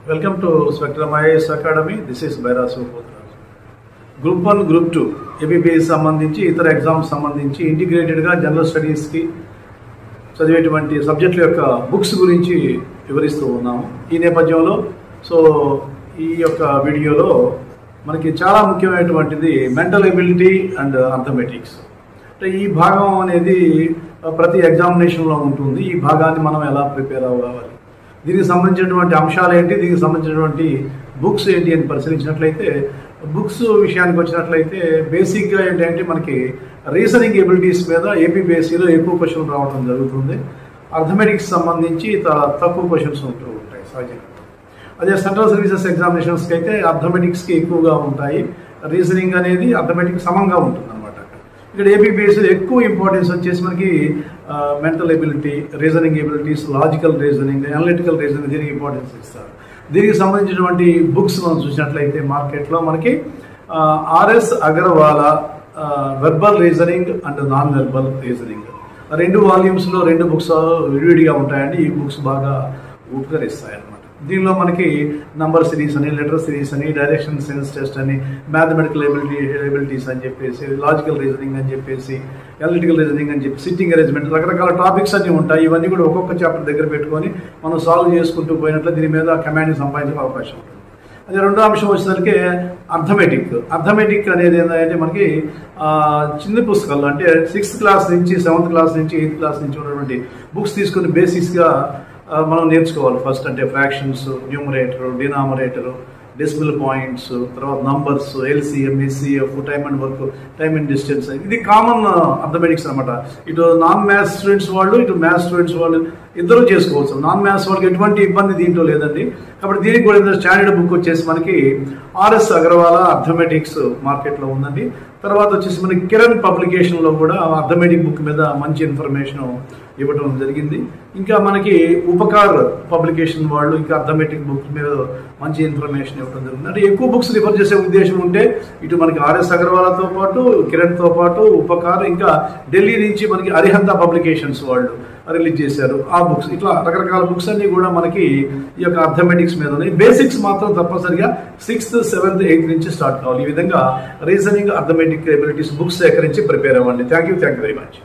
Welcome to Spectrum IAS Academy. This is Baira Supotraj. Group 1, Group 2 ABPS సంబంధించి ఇతర exams సంబంధించి ఇంటిగ్రేటెడ్గా general స్టడీస్కి చదివేటువంటి సబ్జెక్టుల యొక్క బుక్స్ గురించి వివరిస్తూ ఉన్నాము. ఈ నేపథ్యంలో ఈ యొక్క వీడియోలో మనకి చాలా ముఖ్యమైనటువంటిది మెంటల్ ఎబిలిటీ అండ్ అర్థమెటిక్స్. అంటే ఈ భాగం అనేది ప్రతి ఎగ్జామినేషన్లో ఉంటుంది. ఈ భాగాన్ని మనం ఎలా ప్రిపేర్ అవ్వాలి, దీనికి సంబంధించినటువంటి అంశాలు ఏంటి, దీనికి సంబంధించినటువంటి బుక్స్ ఏంటి అని పరిశీలించినట్లయితే, బుక్స్ విషయానికి వచ్చినట్లయితే బేసిక్గా ఏంటంటే మనకి రీజనింగ్ ఎబిలిటీస్ మీద ఏపీబీఎస్సీలో ఎక్కువ క్వశ్చన్లు రావడం జరుగుతుంది. అర్థమెటిక్స్ సంబంధించి తక్కువ క్వశ్చన్స్ ఉంటూ ఉంటాయి సహజంగా. అదే సెంట్రల్ సర్వీసెస్ ఎగ్జామినేషన్స్కి అయితే అర్థమెటిక్స్కి ఎక్కువగా ఉంటాయి, రీజనింగ్ అనేది అర్థమెటిక్స్ సమంగా ఉంటుంది అనమాట. ఇక్కడ ఏపీబీఎస్సీలో ఎక్కువ ఇంపార్టెన్స్ వచ్చేసి మనకి mental ability, reasoning abilities, logical reasoning, analytical reasoning, దీనికి ఇంపార్టెన్స్ ఇస్తారు. దీనికి సంబంధించినటువంటి బుక్స్ మనం చూసినట్లయితే మార్కెట్లో మనకి RS Aggarwal verbal reasoning and non verbal reasoning 2 వాల్యూమ్స్లో 2 బుక్స్ విడివిడిగా ఉంటాయండి. ఈ బుక్స్ బాగా ఉపకరిస్తాయి అన్నమాట. దీనిలో మనకి నంబర్ సిరీస్ అని, లెటర్ సిరీస్ అని, డైరెక్షన్ సెన్స్ టెస్ట్ అని, మ్యాథమెటికల్ ఎబిలిటీస్ అని చెప్పేసి, లాజికల్ రీజనింగ్ అని చెప్పేసి, అనలిటికల్ రీజనింగ్ అని చెప్పి, సిట్టింగ్ అరేంజ్మెంట్, రకరకాల టాపిక్స్ అన్నీ ఉంటాయి. ఇవన్నీ కూడా ఒక్కొక్క చాప్టర్ దగ్గర పెట్టుకొని మనం సాల్వ్ చేసుకుంటూ పోయినట్లు దీని మీద కమాండ్ సంపాదించే అవకాశం ఉంటుంది. అదే రెండో అంశం వచ్చేసరికి అర్థమెటిక్ అనేది ఏంటంటే మనకి చిన్న పుస్తకాలు, అంటే 6th క్లాస్ నుంచి 7th క్లాస్ నుంచి 8th క్లాస్ నుంచి ఉన్నటువంటి బుక్స్ తీసుకుని బేసిక్స్గా మనం నేర్చుకోవాలి. ఫస్ట్ అంటే fractions, numerator, denominator, decimal points, తర్వాత numbers, LCM, SCF, time and work, time and distance. ఇది కామన్ అర్థమెటిక్స్ అనమాట. ఇటు నాన్ మ్యాథ్స్ స్టూడెంట్స్ వాళ్ళు, ఇటు మ్యాథ్స్ స్టూడెంట్స్ వాళ్ళు ఇద్దరు చేసుకోవచ్చు. నాన్ మ్యాథ్స్ వాళ్ళకి ఎటువంటి ఇబ్బంది దీంట్లో లేదండి. కాబట్టి దీనికి కూడా స్టాండర్డ్ బుక్ వచ్చేసి మనకి ఆర్ఎస్ అగర్వాలా అర్థమెటిక్స్ మార్కెట్లో ఉందండి. తర్వాత వచ్చేసి మనకి కిరణ్ పబ్లికేషన్లో కూడా అర్థమెటిక్ బుక్ మీద మంచి ఇన్ఫర్మేషన్ ఇవ్వడం జరిగింది. ఇంకా మనకి ఉపకార్ పబ్లికేషన్ వాళ్ళు ఇంకా అర్థమెటిక్ బుక్ మీద మంచి ఇన్ఫర్మేషన్ ఇవ్వడం జరిగింది. అంటే ఎక్కువ బుక్స్ రిఫర్ చేసే ఉద్దేశం ఉంటే ఇటు మనకి ఆర్ఎస్ అగర్వాలాతో పాటు, కిరణ్తో పాటు ఉపకార్, ఇంకా ఢిల్లీ నుంచి మనకి అరిహంత పబ్లికేషన్స్ వాళ్ళు రిలీజ్ చేశారు ఆ బుక్స్. ఇట్లా రకరకాల బుక్స్ అన్ని కూడా మనకి ఈ యొక్క అర్థమెటిక్స్ మీద ఉన్నాయి. బేసిక్స్ మాత్రం తప్పనిసరిగా 6th, 7th, 8th నుంచి స్టార్ట్ కావాలి. ఈ విధంగా రీజనింగ్, అర్థమెటిక్ ఎబిలిటీస్ బుక్స్ సేకరించి ప్రిపేర్ అవ్వండి. Thank you very much.